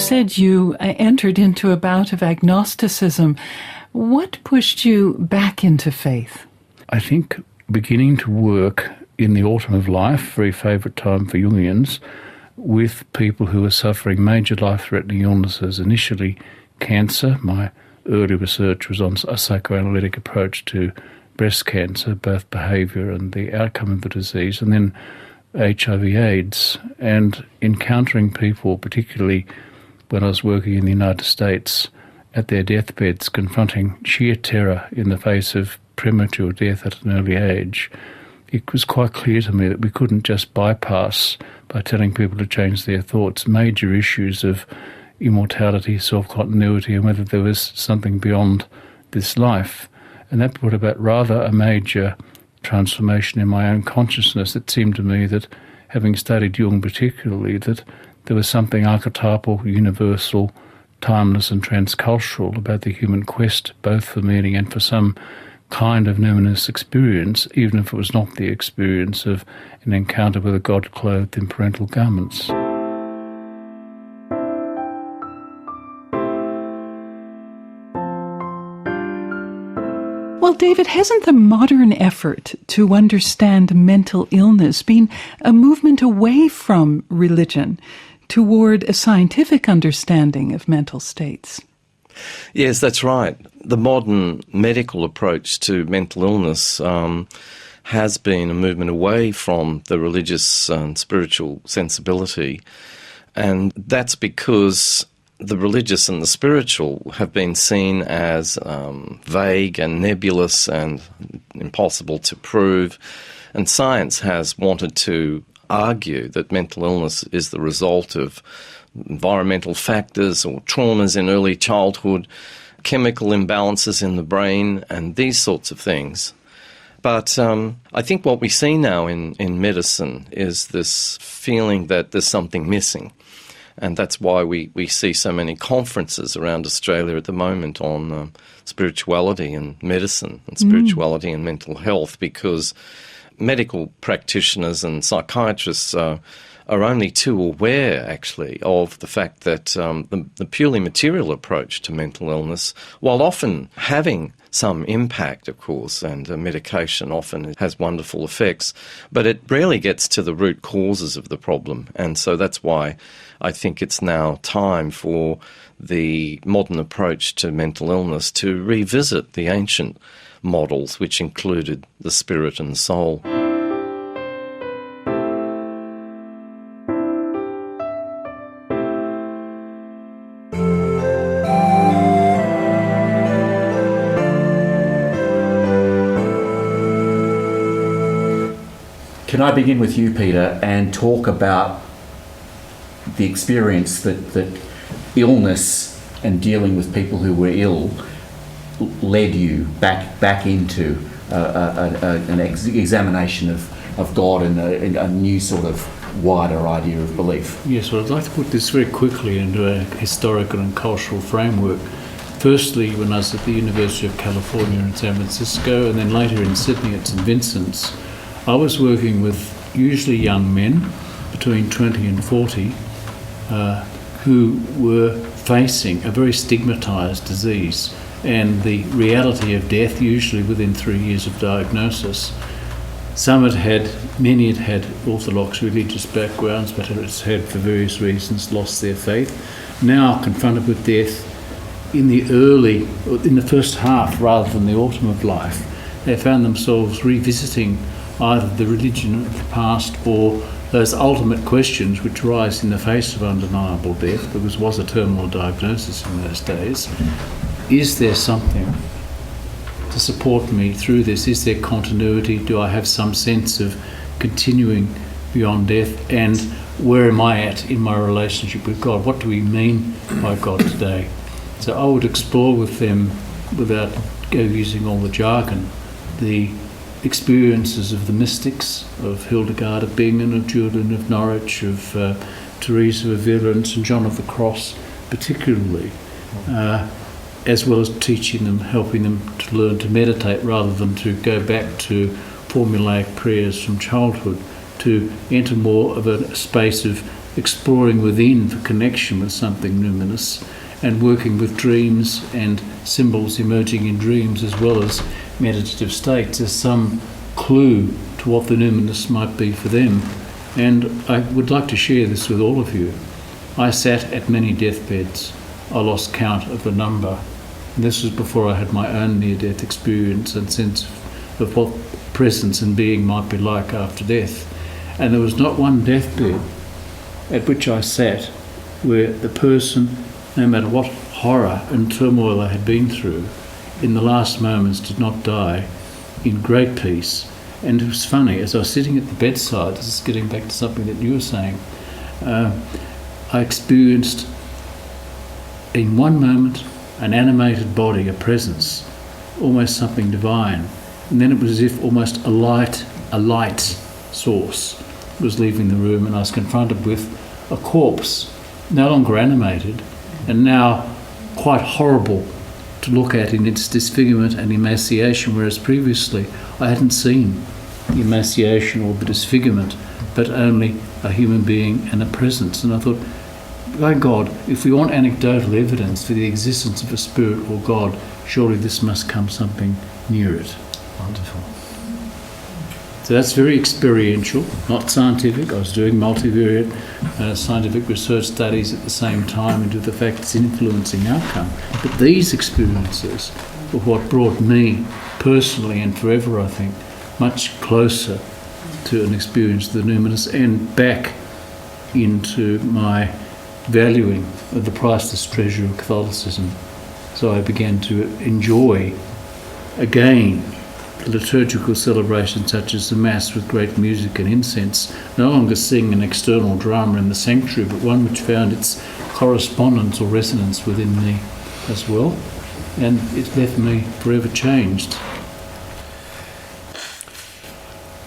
said you entered into a bout of agnosticism. What pushed you back into faith? I think beginning to work in the autumn of life, very favourite time for Jungians, with people who are suffering major life-threatening illnesses, initially cancer. My early research was on a psychoanalytic approach to breast cancer, both behaviour and the outcome of the disease, and then HIV/AIDS, and encountering people, particularly when I was working in the United States, at their deathbeds, confronting sheer terror in the face of premature death at an early age. It was quite clear to me that we couldn't just bypass, by telling people to change their thoughts, major issues of immortality, self-continuity, and whether there was something beyond this life. And that brought about rather a major transformation in my own consciousness. It seemed to me that, having studied Jung particularly, that there was something archetypal, universal, timeless and transcultural about the human quest, both for meaning and for some kind of numinous experience, even if it was not the experience of an encounter with a God clothed in parental garments. Well, David, hasn't the modern effort to understand mental illness been a movement away from religion toward a scientific understanding of mental states? Yes, that's right. The modern medical approach to mental illness has been a movement away from the religious and spiritual sensibility, and that's because the religious and the spiritual have been seen as vague and nebulous and impossible to prove, and science has wanted to argue that mental illness is the result of environmental factors or traumas in early childhood, chemical imbalances in the brain, and these sorts of things. But I think what we see now in medicine is this feeling that there's something missing. And that's why we see so many conferences around Australia at the moment on spirituality and medicine and spirituality and mental health, because medical practitioners and psychiatrists are only too aware, actually, of the fact that the purely material approach to mental illness, while often having some impact, of course, and medication often has wonderful effects, but it rarely gets to the root causes of the problem. And so that's why I think it's now time for the modern approach to mental illness to revisit the ancient models, which included the spirit and the soul. Can I begin with you, Peter, and talk about the experience that illness and dealing with people who were ill led you back into an examination of God and a new sort of wider idea of belief? Yes, well, I'd like to put this very quickly into a historical and cultural framework. Firstly, when I was at the University of California in San Francisco, and then later in Sydney at St Vincent's, I was working with usually young men between 20 and 40 who were facing a very stigmatised disease and the reality of death, usually within 3 years of diagnosis. Many had had orthodox religious backgrounds, but had, for various reasons, lost their faith. Now confronted with death in the first half rather than the autumn of life, they found themselves revisiting either the religion of the past or those ultimate questions which rise in the face of undeniable death, because it was a terminal diagnosis in those days. Is there something to support me through this? Is there continuity? Do I have some sense of continuing beyond death? And where am I at in my relationship with God? What do we mean by God today? So I would explore with them, without using all the jargon, the experiences of the mystics, of Hildegard of Bingen, of Julian of Norwich, of Teresa of Avila and St John of the Cross particularly, as well as teaching them, helping them to learn to meditate rather than to go back to formulaic prayers from childhood, to enter more of a space of exploring within for connection with something numinous, and working with dreams and symbols emerging in dreams as well as meditative states as some clue to what the numinous might be for them. And I would like to share this with all of you. I sat at many deathbeds. I lost count of the number. And this was before I had my own near-death experience and sense of what presence and being might be like after death. And there was not one deathbed at which I sat where the person, no matter what horror and turmoil I had been through, in the last moments did not die in great peace. And it was funny, as I was sitting at the bedside, this is getting back to something that you were saying, I experienced in one moment an animated body, a presence, almost something divine. And then it was as if almost a light source was leaving the room, and I was confronted with a corpse, no longer animated, and now quite horrible to look at in its disfigurement and emaciation, whereas previously I hadn't seen the emaciation or the disfigurement, but only a human being and a presence. And I thought, by God, if we want anecdotal evidence for the existence of a spirit or God, surely this must come something near it. Wonderful. So that's very experiential, not scientific. I was doing multivariate scientific research studies at the same time into the fact it's influencing outcome. But these experiences were what brought me personally and forever, I think, much closer to an experience of the numinous and back into my valuing of the priceless treasure of Catholicism. So I began to enjoy again liturgical celebrations such as the Mass with great music and incense, no longer seeing an external drama in the sanctuary, but one which found its correspondence or resonance within me as well. And it left me forever changed.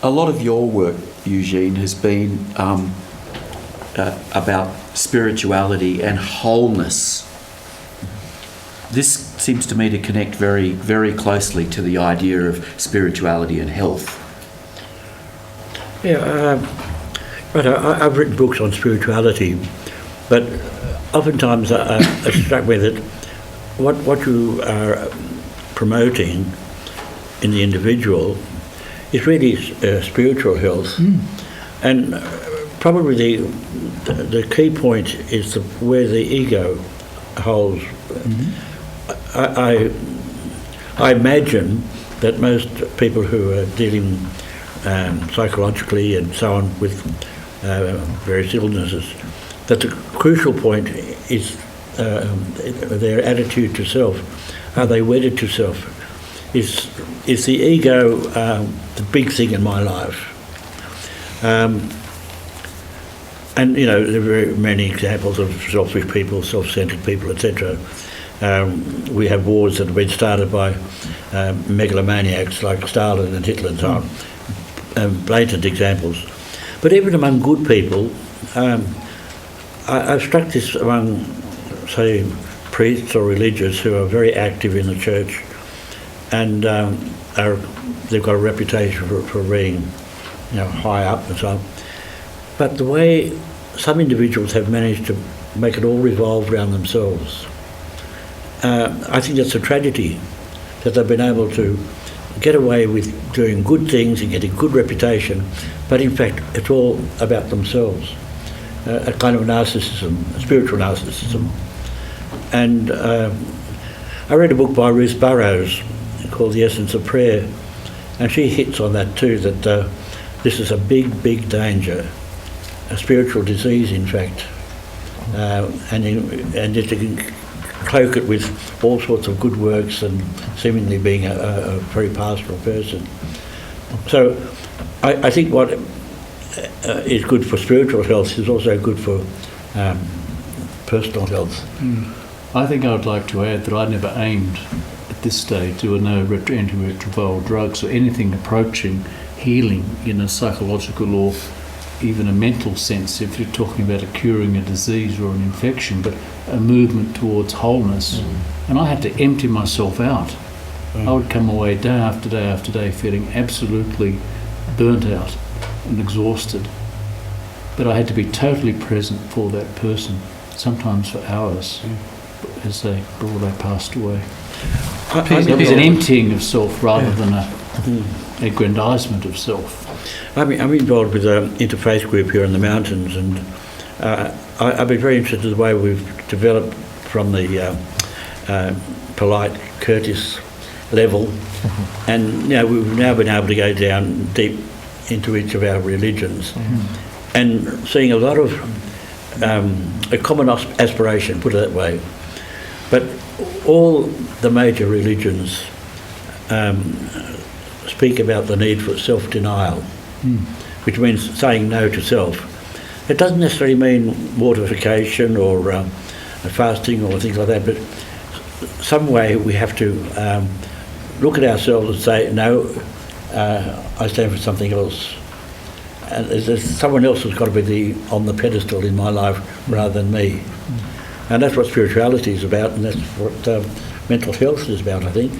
A lot of your work, Eugene, has been about spirituality and wholeness. This seems to me to connect very, very closely to the idea of spirituality and health. Yeah, I've written books on spirituality, but oftentimes it struck me that what you are promoting in the individual is really spiritual health, and probably the key point is where the ego holds. I imagine that most people who are dealing psychologically and so on with various illnesses, that the crucial point is their attitude to self. Are they wedded to self? Is the ego the big thing in my life? And you know, there are very many examples of selfish people, self-centered people, etc. We have wars that have been started by megalomaniacs like Stalin and Hitler and so on, blatant examples. But even among good people, I've struck this among, say, priests or religious who are very active in the church, and they've got a reputation for being, you know, high up and so on. But the way some individuals have managed to make it all revolve around themselves, I think that's a tragedy, that they've been able to get away with doing good things and getting good reputation, but in fact it's all about themselves, a kind of narcissism, a spiritual narcissism. And I read a book by Ruth Burrows called The Essence of Prayer, and she hits on that too, that this is a big, big danger, a spiritual disease in fact, and it can cloak it with all sorts of good works and seemingly being a very pastoral person. So I think what is good for spiritual health is also good for personal health. I think I would like to add that I never aimed at this stage to no antiretroviral drugs or anything approaching healing in a psychological or even a mental sense, if you're talking about curing a disease or an infection, but a movement towards wholeness. And I had to empty myself out. I would come away day after day after day feeling absolutely burnt out and exhausted. but I had to be totally present for that person, sometimes for hours, as before they passed away. There's an emptying of self rather than a aggrandisement of self. I'm involved with an interfaith group here in the mountains, and I've been very interested in the way we've developed from the polite, courteous level, and we've now been able to go down deep into each of our religions, and seeing a lot of a common aspiration, put it that way. But all the major religions speak about the need for self-denial, which means saying no to self. It doesn't necessarily mean mortification or fasting or things like that, but some way we have to look at ourselves and say, no, I stand for something else. And there's someone else who's got to be on the pedestal in my life rather than me. And that's what spirituality is about, and that's what mental health is about, I think.